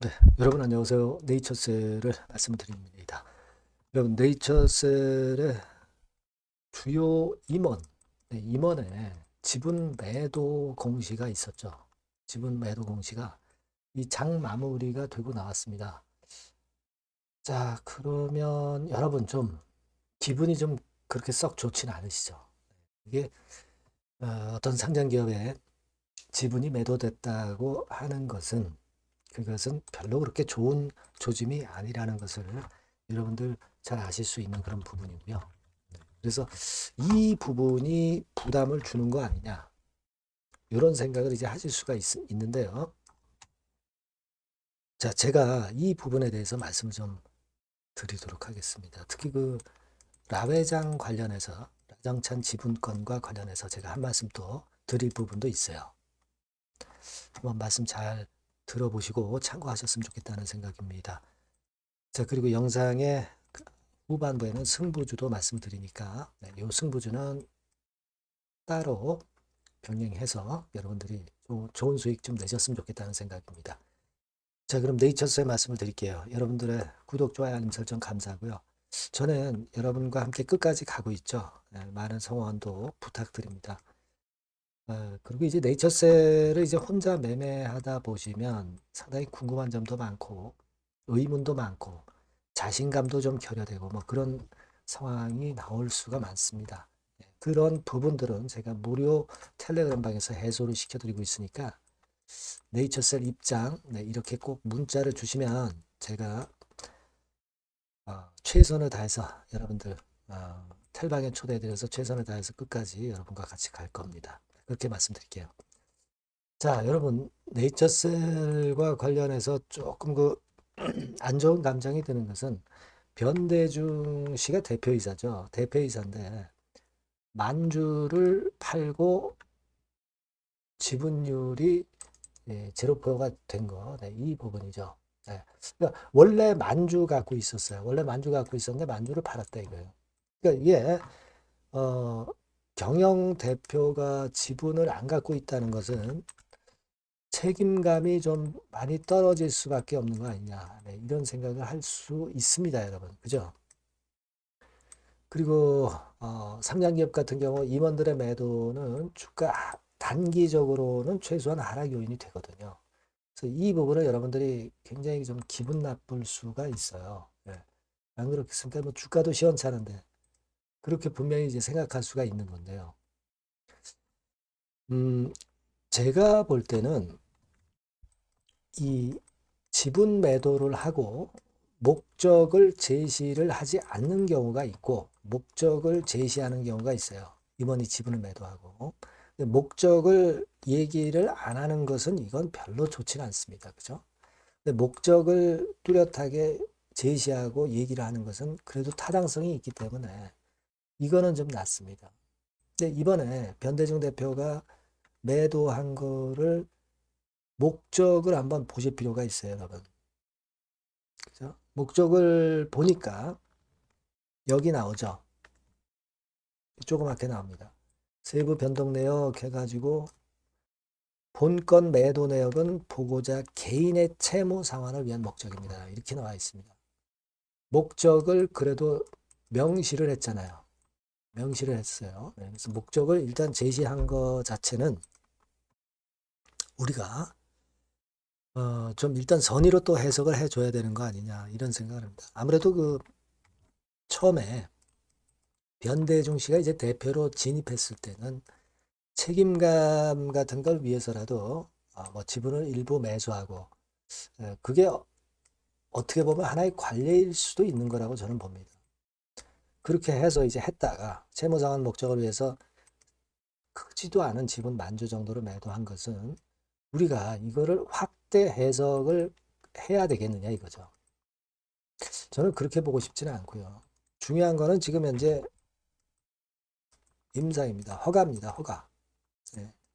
네, 여러분 안녕하세요. 네이처셀을 말씀드립니다. 여러분 네이처셀의 주요 임원, 임원에 지분 매도 공시가 있었죠. 지분 매도 공시가 이 장 마무리가 되고 나왔습니다. 자, 그러면 여러분 좀 기분이 좀 그렇게 썩 좋지는 않으시죠? 이게 어떤 상장 기업에 지분이 매도됐다고 하는 것은 그것은 별로 그렇게 좋은 조짐이 아니라는 것을 여러분들 잘 아실 수 있는 그런 부분이고요. 그래서 이 부분이 부담을 주는 거 아니냐 이런 생각을 이제 하실 수가 있는데요. 자, 제가 이 부분에 대해서 말씀을 좀 드리도록 하겠습니다. 특히 그 라회장 관련해서 라장찬 지분권과 관련해서 제가 한 말씀 또 드릴 부분도 있어요. 한번 말씀 잘 들어보시고 참고하셨으면 좋겠다는 생각입니다. 자, 그리고 영상의 후반부에는 승부주도 말씀드리니까 이 승부주는 따로 병행해서 여러분들이 좋은 수익 좀 내셨으면 좋겠다는 생각입니다. 자, 그럼 네이처스의 말씀을 드릴게요. 여러분들의 구독, 좋아요, 알림 설정 감사하고요. 저는 여러분과 함께 끝까지 가고 있죠. 많은 성원도 부탁드립니다. 그리고 이제 네이처셀을 이제 혼자 매매하다 보시면 상당히 궁금한 점도 많고 의문도 많고 자신감도 좀 결여되고 뭐 그런 상황이 나올 수가 많습니다. 그런 부분들은 제가 무료 텔레그램 방에서 해소를 시켜드리고 있으니까 네이처셀 입장 이렇게 꼭 문자를 주시면 제가 최선을 다해서 여러분들 텔방에 초대해드려서 최선을 다해서 끝까지 여러분과 같이 갈 겁니다. 그렇게 말씀드릴게요. 자, 여러분 네이처셀과 관련해서 조금 그 안 좋은 감정이 드는 것은 변대중 씨가 대표이사죠. 대표이사인데 만주를 팔고 지분율이 0%가 된 거, 이 부분이죠. 네. 그러니까 원래 만주 갖고 있었어요. 원래 만주 갖고 있었는데 만주를 팔았다 이거예요. 그러니까 이게 어, 경영 대표가 지분을 안 갖고 있다는 것은 책임감이 좀 많이 떨어질 수밖에 없는 거 아니냐. 이런 생각을 할 수 있습니다, 여러분. 그죠? 그리고 상장기업 같은 경우 임원들의 매도는 주가 단기적으로는 최소한 하락 요인이 되거든요. 그래서 이 부분을 여러분들이 굉장히 좀 기분 나쁠 수가 있어요. 예. 안 그렇겠습니까? 뭐 주가도 시원찮은데 그렇게 분명히 이제 생각할 수가 있는 건데요. 음, 제가 볼 때는 이 지분 매도를 하고 목적을 제시를 하지 않는 경우가 있고 목적을 제시하는 경우가 있어요. 임원이 지분을 매도하고 목적을 얘기를 안 하는 것은 이건 별로 좋지는 않습니다. 그죠? 근데 목적을 뚜렷하게 제시하고 얘기를 하는 것은 그래도 타당성이 있기 때문에 이거는 좀 낫습니다. 근데 이번에 변대중 대표가 매도한 거를 목적을 한번 보실 필요가 있어요, 여러분. 그죠? 목적을 보니까 여기 나오죠. 조그맣게 나옵니다. 세부 변동 내역 해가지고 본건 매도 내역은 보고자 개인의 채무 상환을 위한 목적입니다. 이렇게 나와 있습니다. 목적을 그래도 명시를 했잖아요. 명시를 했어요. 그래서 목적을 일단 제시한 것 자체는 우리가 좀 일단 선의로 또 해석을 해줘야 되는 거 아니냐 이런 생각을 합니다. 아무래도 그 처음에 변대중 씨가 이제 대표로 진입했을 때는 책임감 같은 걸 위해서라도 뭐 지분을 일부 매수하고 그게 어떻게 보면 하나의 관례일 수도 있는 거라고 저는 봅니다. 그렇게 해서 이제 했다가 채무상환 목적을 위해서 크지도 않은 지분 만주 정도로 매도한 것은 우리가 이거를 확대 해석을 해야 되겠느냐 이거죠. 저는 그렇게 보고 싶지는 않고요. 중요한 거는 지금 현재 임사입니다. 허가입니다. 허가.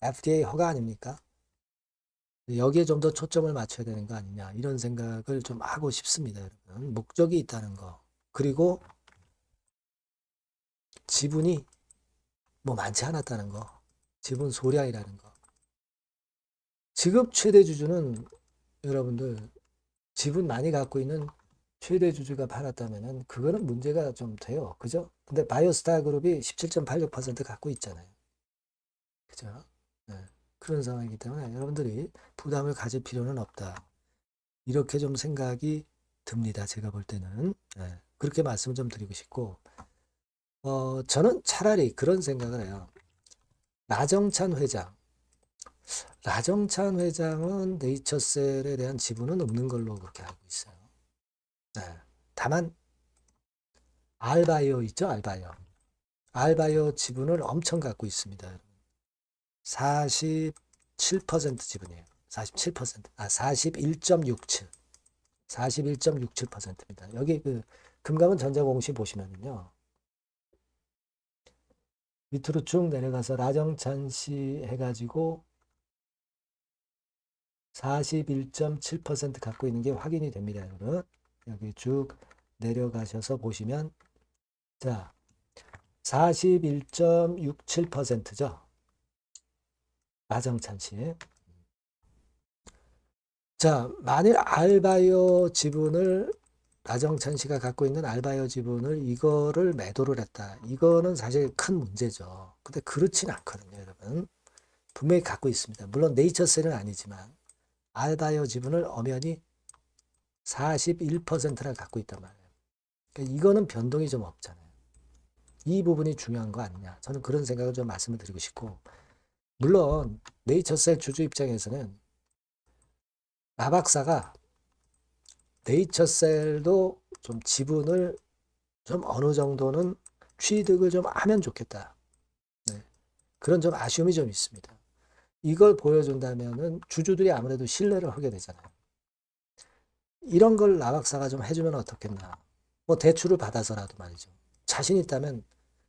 FDA 허가 아닙니까? 여기에 좀 더 초점을 맞춰야 되는 거 아니냐 이런 생각을 좀 하고 싶습니다. 여러분. 목적이 있다는 거. 그리고 지분이 뭐 많지 않았다는 거. 지분 소량이라는 거. 지급 최대 주주는 여러분들 지분 많이 갖고 있는 최대 주주가 팔았다면은 그거는 문제가 좀 돼요. 그죠? 근데 바이오스타 그룹이 17.86% 갖고 있잖아요. 그죠? 네. 그런 상황이기 때문에 여러분들이 부담을 가질 필요는 없다. 이렇게 좀 생각이 듭니다. 제가 볼 때는. 네. 그렇게 말씀을 좀 드리고 싶고, 저는 차라리 그런 생각을 해요. 나정찬 회장. 나정찬 회장은 네이처셀에 대한 지분은 없는 걸로 그렇게 알고 있어요. 네. 다만, 알바이오 있죠? 알바이오. 알바이오 지분을 엄청 갖고 있습니다. 47% 지분이에요. 47%. 41.67. 41.67%입니다. 여기 그 금감원 전자공시 보시면은요. 밑으로 쭉 내려가서 라정찬 씨 해가지고 41.7% 갖고 있는 게 확인이 됩니다, 여러분. 여기 쭉 내려가셔서 보시면 자, 41.67%죠. 라정찬 씨. 자, 만일 알바이오 지분을 라정찬 씨가 갖고 있는 알바이오 지분을 이거를 매도를 했다. 이거는 사실 큰 문제죠. 근데 그렇진 않거든요, 여러분. 분명히 갖고 있습니다. 물론 네이처셀은 아니지만 알바이오 지분을 엄연히 41%나 갖고 있단 말이에요. 그러니까 이거는 변동이 좀 없잖아요. 이 부분이 중요한 거 아니냐. 저는 그런 생각을 좀 말씀을 드리고 싶고, 물론 네이처셀 주주 입장에서는 라 박사가 네이처셀도 좀 지분을 좀 어느 정도는 취득을 좀 하면 좋겠다. 네. 그런 좀 아쉬움이 좀 있습니다. 이걸 보여준다면은 주주들이 아무래도 신뢰를 하게 되잖아요. 이런 걸 라 박사가 좀 해주면 어떻겠나. 뭐 대출을 받아서라도 말이죠. 자신 있다면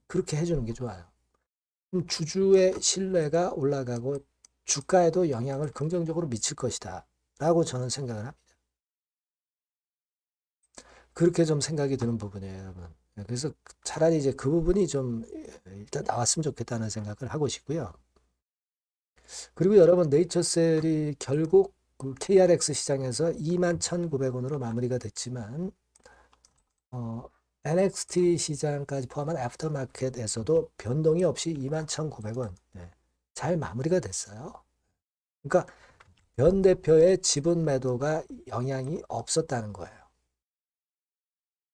그렇게 해주는 게 좋아요. 그럼 주주의 신뢰가 올라가고 주가에도 영향을 긍정적으로 미칠 것이다. 라고 저는 생각을 합니다. 그렇게 좀 생각이 드는 부분이에요, 여러분. 그래서 차라리 이제 그 부분이 좀 일단 나왔으면 좋겠다는 생각을 하고 싶고요. 그리고 여러분, 네이처셀이 결국 그 KRX 시장에서 21,900원으로 마무리가 됐지만, NXT 시장까지 포함한 애프터마켓에서도 변동이 없이 21,900원. 네, 잘 마무리가 됐어요. 그러니까 변 대표의 지분 매도가 영향이 없었다는 거예요.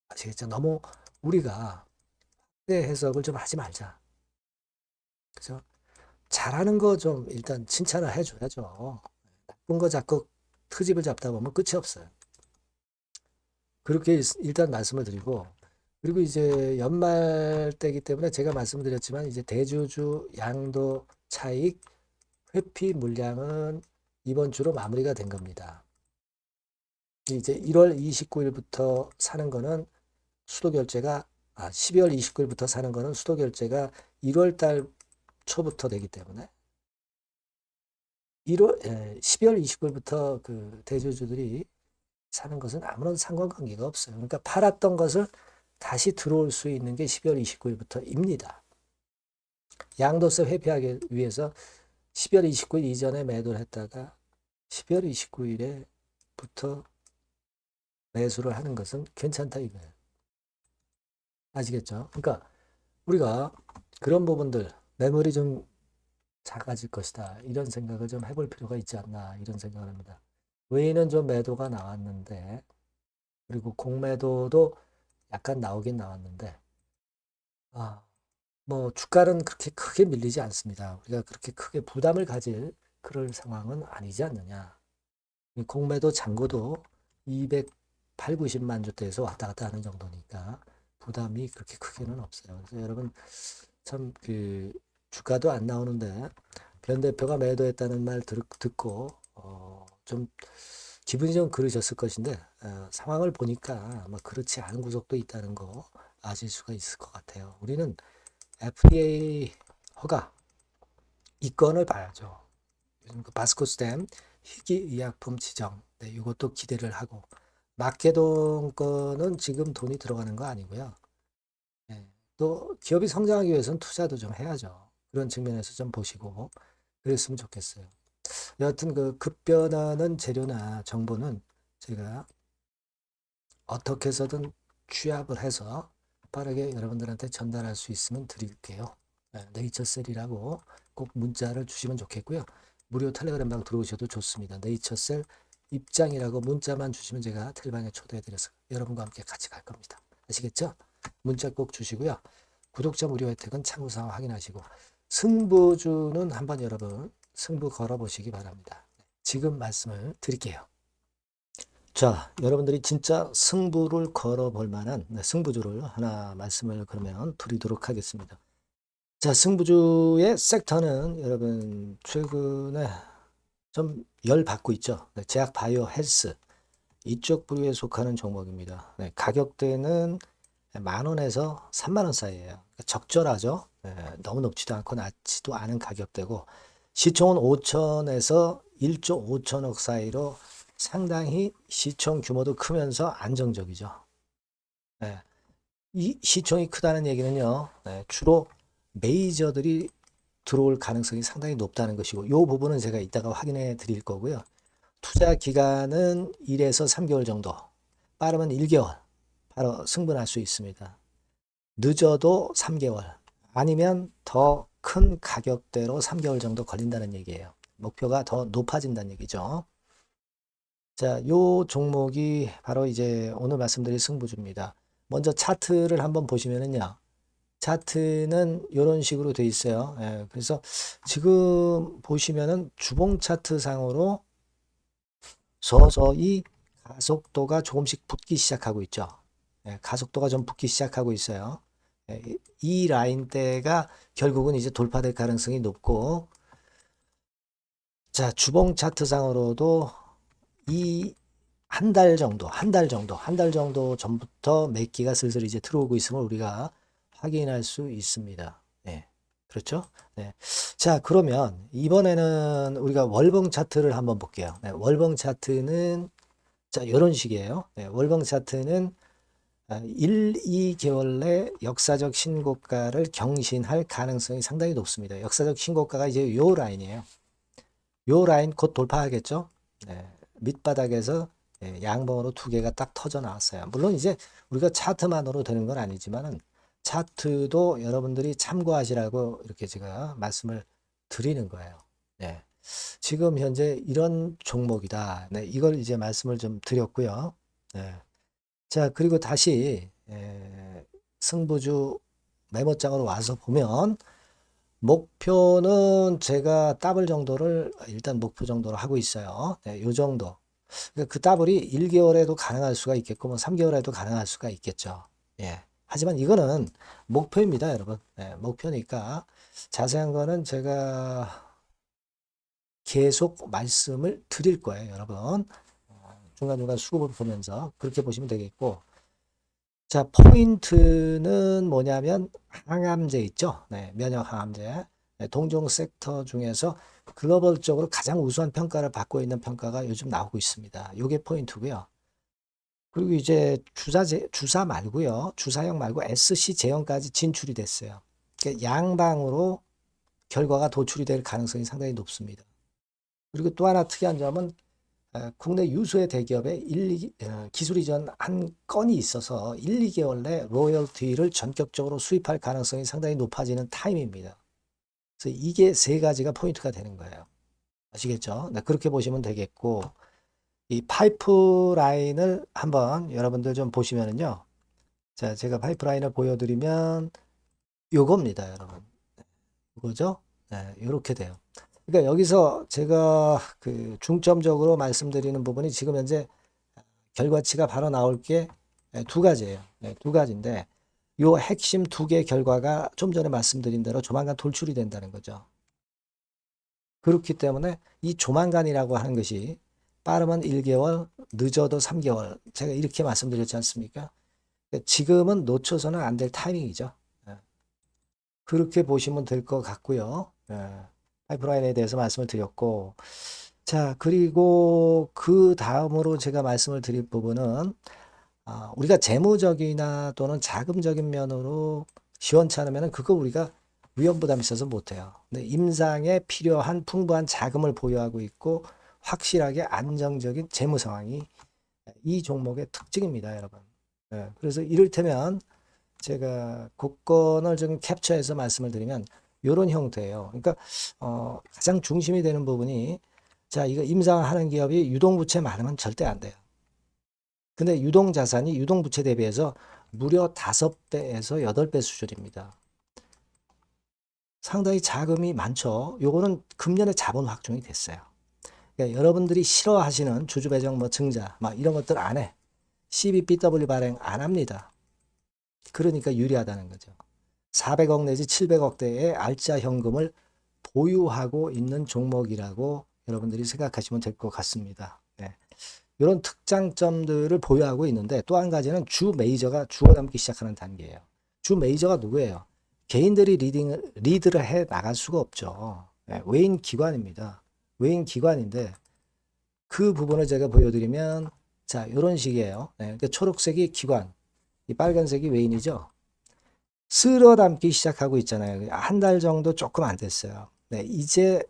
아시겠죠? 너무 우리가 확대 해석을 좀 하지 말자. 그죠? 잘하는 거 좀 일단 칭찬을 해줘야죠. 나쁜 거 자꾸 트집을 잡다 보면 끝이 없어요. 그렇게 일단 말씀을 드리고, 그리고 이제 연말 때기 때문에 제가 말씀드렸지만 이제 대주주 양도 차익 회피 물량은 이번 주로 마무리가 된 겁니다. 이제 1월 29일부터 사는 거는 수도 결제가 12월 29일부터 사는 거는 수도 결제가 1월 달 초부터 되기 때문에 12월 29일부터 그 대주주들이 사는 것은 아무런 상관관계가 없어요. 그러니까 팔았던 것을 다시 들어올 수 있는 게 12월 29일부터입니다. 양도세 회피하기 위해서 12월 29일 이전에 매도를 했다가 12월 29일에부터 매수를 하는 것은 괜찮다 이거예요. 아시겠죠? 그러니까 우리가 그런 부분들 매물이 좀 작아질 것이다. 이런 생각을 좀 해볼 필요가 있지 않나 이런 생각을 합니다. 외에는 좀 매도가 나왔는데 그리고 공매도도 약간 나오긴 나왔는데 뭐 주가는 그렇게 크게 밀리지 않습니다. 우리가 그렇게 크게 부담을 가질 그럴 상황은 아니지 않느냐. 공매도 잔고도 208, 90만 주대에서 왔다 갔다 하는 정도니까 부담이 그렇게 크게는 없어요. 그래서 여러분 참 그 주가도 안 나오는데 변 대표가 매도했다는 말 듣고 좀 기분이 좀 그러셨을 것인데 상황을 보니까 아마 그렇지 않은 구석도 있다는 거 아실 수가 있을 것 같아요. 우리는 FDA 허가 이건을 봐야죠. 요즘 그 바스코스템 희귀의약품 지정, 네, 이것도 기대를 하고 마케동 거는 지금 돈이 들어가는 거 아니고요. 네, 또 기업이 성장하기 위해서는 투자도 좀 해야죠. 그런 측면에서 좀 보시고 그랬으면 좋겠어요. 여하튼 그 급변하는 재료나 정보는 제가 어떻게 해서든 취합을 해서 빠르게 여러분들한테 전달할 수 있으면 드릴게요. 네이처셀이라고 꼭 문자를 주시면 좋겠고요. 무료 텔레그램방 들어오셔도 좋습니다. 네이처셀 입장이라고 문자만 주시면 제가 텔방에 초대해드려서 여러분과 함께 같이 갈 겁니다. 아시겠죠? 문자 꼭 주시고요. 구독자 무료 혜택은 참고사항 확인하시고 승부주는 한번 여러분 승부 걸어보시기 바랍니다. 지금 말씀을 드릴게요. 자, 여러분들이 진짜 승부를 걸어볼 만한 승부주를 하나 말씀을 그러면 드리도록 하겠습니다. 자, 승부주의 섹터는 여러분 최근에 좀 열 받고 있죠. 제약 바이오 헬스 이쪽 부류에 속하는 종목입니다. 가격대는 10,000원에서 30,000원 사이에요. 그러니까 적절하죠. 너무 높지도 않고 낮지도 않은 가격대고 시총은 5천에서 1조 5천억 사이로 상당히 시총 규모도 크면서 안정적이죠. 이 시총이 크다는 얘기는요, 주로 메이저들이 들어올 가능성이 상당히 높다는 것이고, 이 부분은 제가 이따가 확인해 드릴 거고요. 투자 기간은 1에서 3개월 정도, 빠르면 1개월, 바로 승분할 수 있습니다. 늦어도 3개월, 아니면 더 큰 가격대로 3개월 정도 걸린다는 얘기예요. 목표가 더 높아진다는 얘기죠. 자, 요 종목이 바로 이제 오늘 말씀드릴 승부주입니다. 먼저 차트를 한번 보시면은요. 차트는 이런 식으로 돼 있어요. 그래서 지금 보시면은 주봉 차트 상으로 서서히 가속도가 조금씩 붙기 시작하고 있죠. 가속도가 좀 붙기 시작하고 있어요. 이 라인대가 결국은 이제 돌파될 가능성이 높고, 자, 주봉 차트 상으로도 이 한 달 정도 전부터 매기가 슬슬 이제 들어오고 있음을 우리가 확인할 수 있습니다. 네. 그렇죠? 네. 자, 그러면 이번에는 우리가 월봉 차트를 한번 볼게요. 월봉 차트는 자, 이런 식이에요. 월봉 차트는 1, 2개월 내 역사적 신고가를 경신할 가능성이 상당히 높습니다. 역사적 신고가가 이제 요 라인이에요. 요 라인 곧 돌파하겠죠? 밑바닥에서 양봉으로 두 개가 딱 터져 나왔어요. 물론 이제 우리가 차트만으로 되는 건 아니지만은 차트도 여러분들이 참고하시라고 이렇게 제가 말씀을 드리는 거예요. 네. 지금 현재 이런 종목이다. 네, 이걸 이제 말씀을 좀 드렸고요. 네. 자, 그리고 다시 승부주 메모장으로 와서 보면 목표는 제가 더블 정도를 일단 목표 정도로 하고 있어요. 네, 요 정도. 그러니까 그 더블이 1개월에도 가능할 수가 있겠고, 뭐 3개월에도 가능할 수가 있겠죠. 예. 하지만 이거는 목표입니다, 여러분. 목표니까 자세한 거는 제가 계속 말씀을 드릴 거예요, 여러분. 중간중간 수급을 보면서 그렇게 보시면 되겠고. 자, 포인트는 뭐냐면 항암제 있죠? 면역 항암제. 동종 섹터 중에서 글로벌적으로 가장 우수한 평가를 받고 있는 평가가 요즘 나오고 있습니다. 요게 포인트고요. 그리고 이제 주사 말고요. 주사형 말고 SC 제형까지 진출이 됐어요. 그러니까 양방으로 결과가 도출이 될 가능성이 상당히 높습니다. 그리고 또 하나 특이한 점은 국내 유수의 대기업에 기술 이전 한 건이 있어서 1, 2개월 내 로열티를 전격적으로 수입할 가능성이 상당히 높아지는 타임입니다. 그래서 이게 세 가지가 포인트가 되는 거예요. 아시겠죠? 네, 그렇게 보시면 되겠고, 이 파이프라인을 한번 여러분들 좀 보시면은요. 자, 제가 파이프라인을 보여드리면 요겁니다, 여러분. 이거죠? 네, 이렇게 돼요. 그러니까 여기서 제가 그 중점적으로 말씀드리는 부분이 지금 현재 결과치가 바로 나올 게 두 가지예요. 두 가지인데 요 핵심 두 개 결과가 좀 전에 말씀드린 대로 조만간 돌출이 된다는 거죠. 그렇기 때문에 이 조만간이라고 하는 것이 빠르면 1개월, 늦어도 3개월. 제가 이렇게 말씀드렸지 않습니까? 지금은 놓쳐서는 안 될 타이밍이죠. 그렇게 보시면 될 것 같고요. 파이프라인에 대해서 말씀을 드렸고, 자, 그리고 그 다음으로 제가 말씀을 드릴 부분은 우리가 재무적이나 또는 자금적인 면으로 시원찮으면 그거 우리가 위험부담이 있어서 못해요. 근데 임상에 필요한 풍부한 자금을 보유하고 있고 확실하게 안정적인 재무 상황이 이 종목의 특징입니다, 여러분. 예, 그래서 이를테면 제가 국권을 좀 캡처해서 말씀을 드리면 이런 형태예요. 그러니까 가장 중심이 되는 부분이 자, 이거 임상하는 기업이 유동부채 많으면 절대 안 돼요. 근데 유동자산이 유동부채 대비해서 무려 5배에서 8배 수준입니다. 상당히 자금이 많죠. 요거는 금년에 자본 확정이 됐어요. 그러니까 여러분들이 싫어하시는 주주배정 뭐 증자 막 이런 것들 안 해. CBBW 발행 안 합니다. 그러니까 유리하다는 거죠. 400억 내지 700억대의 알짜 현금을 보유하고 있는 종목이라고 여러분들이 생각하시면 될 것 같습니다. 네. 이런 특장점들을 보유하고 있는데 또 한 가지는 주 메이저가 주워담기 시작하는 단계예요. 주 메이저가 누구예요? 개인들이 리드를 해 나갈 수가 없죠. 네. 외인 기관입니다. 외인 기관인데 그 부분을 제가 보여드리면 자 이런 식이에요. 네. 그러니까 초록색이 기관, 이 빨간색이 외인이죠. 쓸어 담기 시작하고 있잖아요. 한 달 정도 조금 안 됐어요. 네, 이제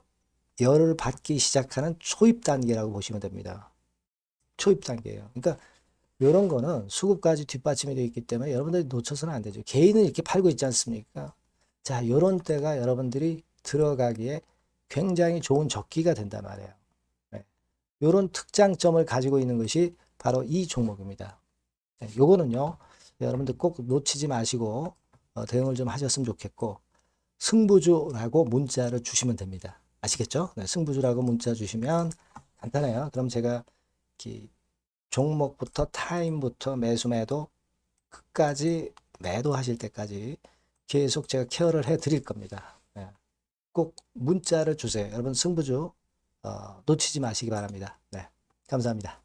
열을 받기 시작하는 초입 단계라고 보시면 됩니다. 초입 단계예요. 그러니까 이런 거는 수급까지 뒷받침이 되어 있기 때문에 여러분들이 놓쳐서는 안 되죠. 개인은 이렇게 팔고 있지 않습니까? 자, 이런 때가 여러분들이 들어가기에 굉장히 좋은 적기가 된단 말이에요. 네. 이런 특장점을 가지고 있는 것이 바로 이 종목입니다. 네, 요거는요, 여러분들 꼭 놓치지 마시고 대응을 좀 하셨으면 좋겠고, 승부주라고 문자를 주시면 됩니다. 아시겠죠? 네, 승부주라고 문자 주시면 간단해요. 그럼 제가 종목부터 타임부터 매수 매도 끝까지 매도하실 때까지 계속 제가 케어를 해 드릴 겁니다. 네, 꼭 문자를 주세요. 여러분 승부주 놓치지 마시기 바랍니다. 네, 감사합니다.